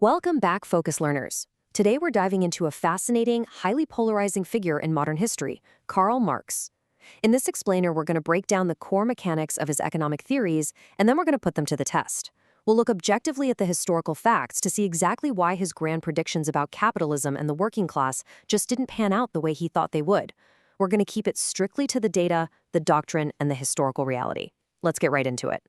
Welcome back, Focus Learners. Today we're diving into a fascinating, highly polarizing figure in modern history, Karl Marx. In this explainer, we're going to break down the core mechanics of his economic theories, and then we're going to put them to the test. We'll look objectively at the historical facts to see exactly why his grand predictions about capitalism and the working class just didn't pan out the way he thought they would. We're going to keep it strictly to the data, the doctrine, and the historical reality. Let's get right into it.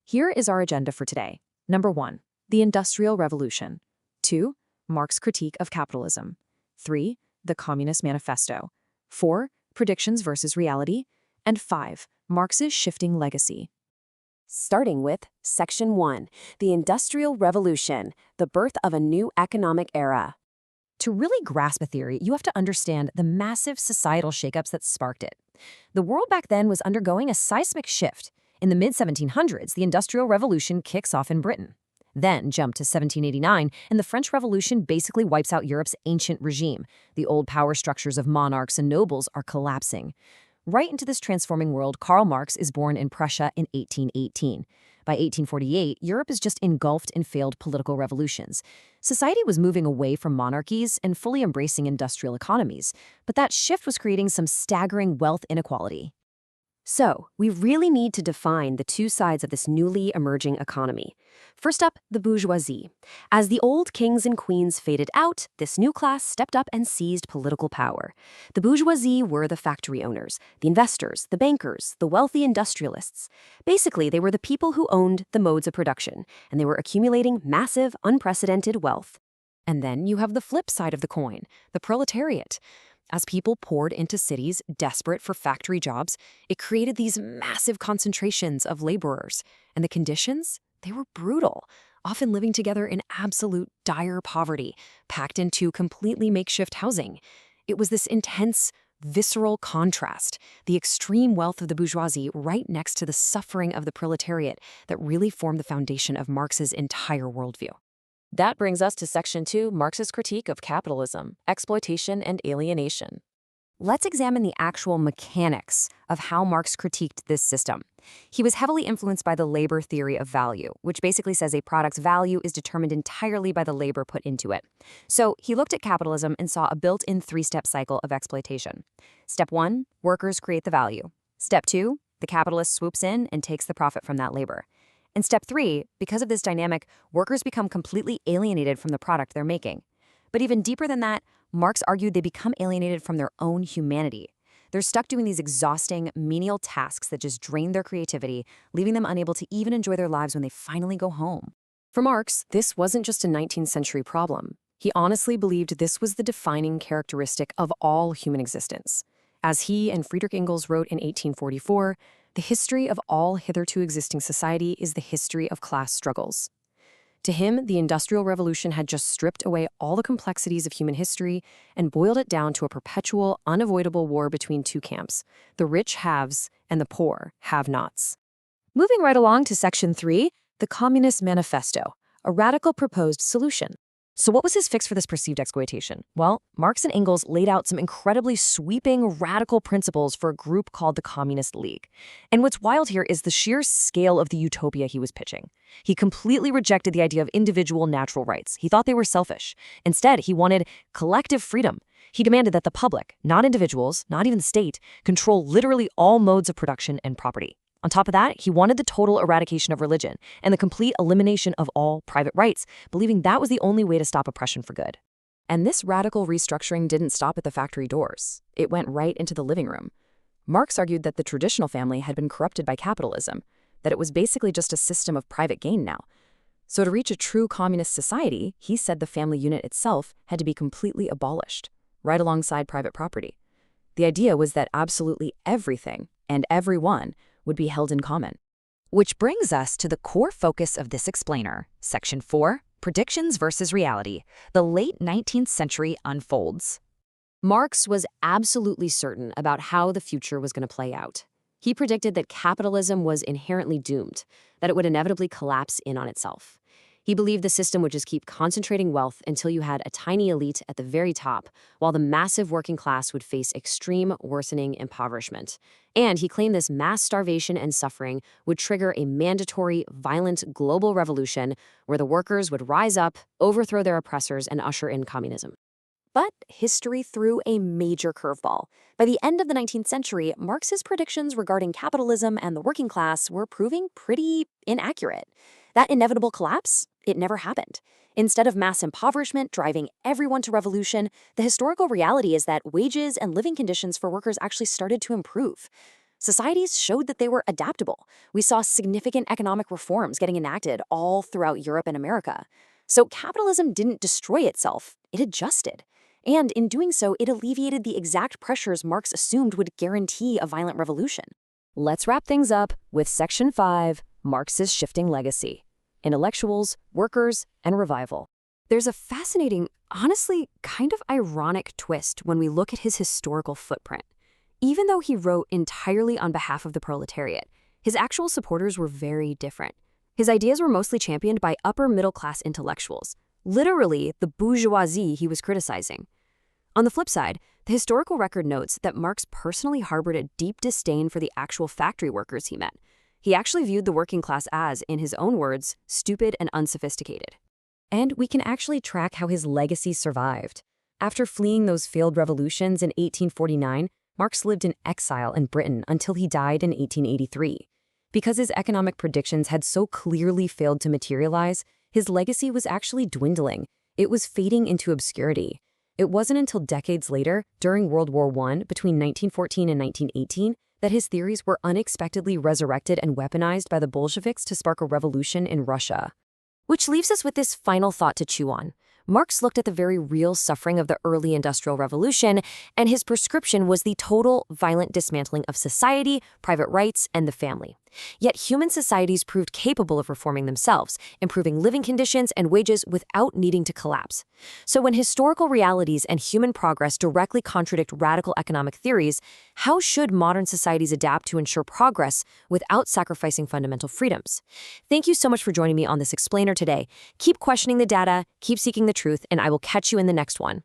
Here is our agenda for today. Number 1. The Industrial Revolution. 2. Marx's critique of capitalism. 3. The Communist Manifesto. 4. Predictions versus reality. And 5. Marx's shifting legacy. Starting with Section 1, the Industrial Revolution, the birth of a new economic era. To really grasp a theory, you have to understand the massive societal shakeups that sparked it. The world back then was undergoing a seismic shift. In the mid-1700s, the Industrial Revolution kicks off in Britain. Then jump to 1789, and the French Revolution basically wipes out Europe's ancient regime. The old power structures of monarchs and nobles are collapsing. Right into this transforming world, Karl Marx is born in Prussia in 1818. By 1848, Europe is just engulfed in failed political revolutions. Society was moving away from monarchies and fully embracing industrial economies, but that shift was creating some staggering wealth inequality. So, we really need to define the two sides of this newly emerging economy. First up, the bourgeoisie. As the old kings and queens faded out, this new class stepped up and seized political power. The bourgeoisie were the factory owners, the investors, the bankers, the wealthy industrialists. Basically, they were the people who owned the modes of production, and they were accumulating massive, unprecedented wealth. And then you have the flip side of the coin, the proletariat. As people poured into cities desperate for factory jobs, it created these massive concentrations of laborers. And the conditions? They were brutal, often living together in absolute dire poverty, packed into completely makeshift housing. It was this intense, visceral contrast, the extreme wealth of the bourgeoisie right next to the suffering of the proletariat, that really formed the foundation of Marx's entire worldview. That brings us to Section 2, Marx's critique of capitalism, exploitation, and alienation. Let's examine the actual mechanics of how Marx critiqued this system. He was heavily influenced by the labor theory of value, which basically says a product's value is determined entirely by the labor put into it. So he looked at capitalism and saw a built-in three-step cycle of exploitation. Step 1, workers create the value. Step 2, the capitalist swoops in and takes the profit from that labor. In Step 3, because of this dynamic, workers become completely alienated from the product they're making. But even deeper than that, Marx argued they become alienated from their own humanity. They're stuck doing these exhausting, menial tasks that just drain their creativity, leaving them unable to even enjoy their lives when they finally go home. For Marx, this wasn't just a 19th century problem. He honestly believed this was the defining characteristic of all human existence. As he and Friedrich Engels wrote in 1844, the history of all hitherto existing society is the history of class struggles. To him, the Industrial Revolution had just stripped away all the complexities of human history and boiled it down to a perpetual, unavoidable war between two camps, the rich haves and the poor have-nots. Moving right along to Section 3, the Communist Manifesto, a radical proposed solution. So what was his fix for this perceived exploitation? Well, Marx and Engels laid out some incredibly sweeping, radical principles for a group called the Communist League. And what's wild here is the sheer scale of the utopia he was pitching. He completely rejected the idea of individual natural rights. He thought they were selfish. Instead, he wanted collective freedom. He demanded that the public, not individuals, not even the state, control literally all modes of production and property. On top of that, he wanted the total eradication of religion and the complete elimination of all private rights, believing that was the only way to stop oppression for good. And this radical restructuring didn't stop at the factory doors. It went right into the living room. Marx argued that the traditional family had been corrupted by capitalism, that it was basically just a system of private gain now. So to reach a true communist society, he said the family unit itself had to be completely abolished, right alongside private property. The idea was that absolutely everything and everyone would be held in common. Which brings us to the core focus of this explainer, Section 4, Predictions versus Reality. The late 19th century unfolds. Marx was absolutely certain about how the future was going to play out. He predicted that capitalism was inherently doomed, that it would inevitably collapse in on itself. He believed the system would just keep concentrating wealth until you had a tiny elite at the very top, while the massive working class would face extreme worsening impoverishment. And he claimed this mass starvation and suffering would trigger a mandatory, violent global revolution where the workers would rise up, overthrow their oppressors, and usher in communism. But history threw a major curveball. By the end of the 19th century, Marx's predictions regarding capitalism and the working class were proving pretty inaccurate. That inevitable collapse, it never happened. Instead of mass impoverishment driving everyone to revolution, the historical reality is that wages and living conditions for workers actually started to improve. Societies showed that they were adaptable. We saw significant economic reforms getting enacted all throughout Europe and America. So capitalism didn't destroy itself, it adjusted. And in doing so, it alleviated the exact pressures Marx assumed would guarantee a violent revolution. Let's wrap things up with Section 5, Marx's shifting legacy: intellectuals, workers, and revival. There's a fascinating, honestly kind of ironic twist when we look at his historical footprint. Even though he wrote entirely on behalf of the proletariat, his actual supporters were very different. His ideas were mostly championed by upper-middle-class intellectuals, literally the bourgeoisie he was criticizing. On the flip side, the historical record notes that Marx personally harbored a deep disdain for the actual factory workers he met. He actually viewed the working class as, in his own words, stupid and unsophisticated. And we can actually track how his legacy survived. After fleeing those failed revolutions in 1849, Marx lived in exile in Britain until he died in 1883. Because his economic predictions had so clearly failed to materialize, his legacy was actually dwindling. It was fading into obscurity. It wasn't until decades later, during World War I, between 1914 and 1918, that his theories were unexpectedly resurrected and weaponized by the Bolsheviks to spark a revolution in Russia. Which leaves us with this final thought to chew on. Marx looked at the very real suffering of the early Industrial Revolution, and his prescription was the total, violent dismantling of society, private rights, and the family. Yet human societies proved capable of reforming themselves, improving living conditions and wages without needing to collapse. So when historical realities and human progress directly contradict radical economic theories, how should modern societies adapt to ensure progress without sacrificing fundamental freedoms? Thank you so much for joining me on this explainer today. Keep questioning the data, keep seeking the truth, and I will catch you in the next one.